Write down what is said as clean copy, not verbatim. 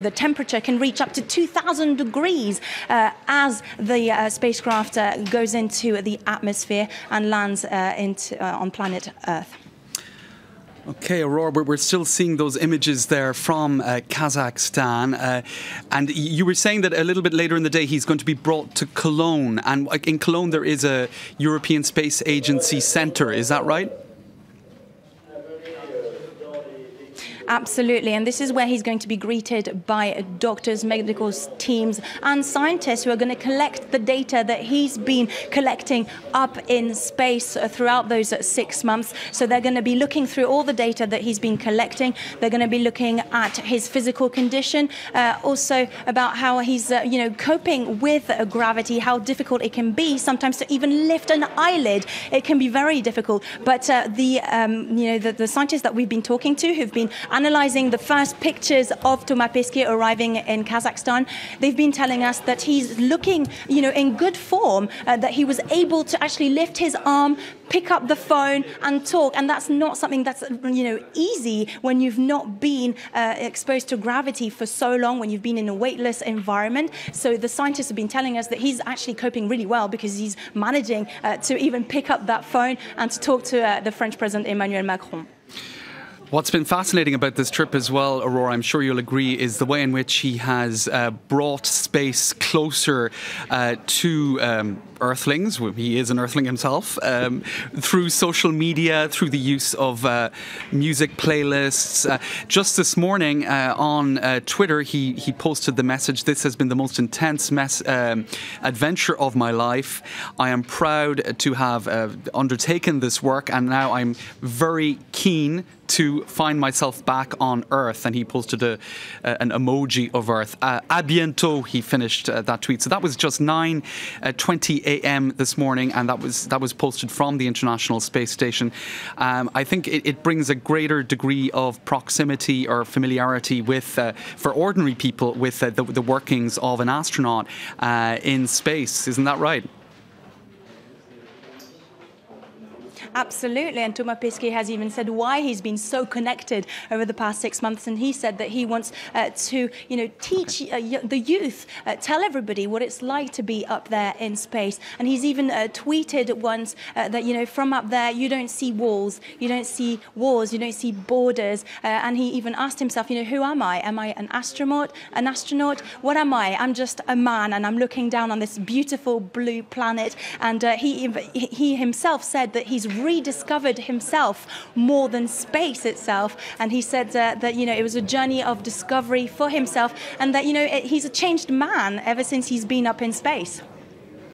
The temperature can reach up to 2,000 degrees as the spacecraft goes into the atmosphere and lands on planet Earth. Okay, Aurora, we're still seeing those images there from Kazakhstan. And you were saying that a little bit later in the day he's going to be brought to Cologne. And in Cologne there is a European Space Agency centre, is that right? Absolutely, and this is where he's going to be greeted by doctors, medical teams and scientists who are going to collect the data that he's been collecting up in space throughout those 6 months. So they're going to be looking through all the data that he's been collecting. They're going to be looking at his physical condition, also about how he's coping with gravity, how difficult it can be sometimes to even lift an eyelid. It can be very difficult. But the scientists that we've been talking to, who've been analyzing the first pictures of Thomas Pesquet arriving in Kazakhstan, they've been telling us that he's looking, in good form, that he was able to actually lift his arm, pick up the phone and talk. And that's not something that's, easy when you've not been exposed to gravity for so long, when you've been in a weightless environment. So the scientists have been telling us that he's actually coping really well because he's managing to even pick up that phone and to talk to the French President Emmanuel Macron. What's been fascinating about this trip as well, Aurora, I'm sure you'll agree, is the way in which he has brought space closer to Earthlings. He is an Earthling himself, through social media, through the use of music playlists. Just this morning on Twitter, he posted the message, "This has been the most intense adventure of my life. I am proud to have undertaken this work, and now I'm very keen to find myself back on Earth." And he posted an emoji of Earth. À bientôt, he finished that tweet. So that was just 9:20 a.m. this morning, and that was posted from the International Space Station. I think it brings a greater degree of proximity or familiarity with, for ordinary people, with the workings of an astronaut in space. Isn't that right? Absolutely, and Thomas Pesquet has even said why he's been so connected over the past 6 months, and he said that he wants to, teach the youth, tell everybody what it's like to be up there in space. And he's even tweeted once that from up there you don't see walls, you don't see wars, you don't see borders. And he even asked himself, who am I? Am I an astronaut? An astronaut? What am I? I'm just a man, and I'm looking down on this beautiful blue planet. And he himself said that he's rediscovered himself more than space itself, and he said that it was a journey of discovery for himself, and that he's a changed man ever since he's been up in space.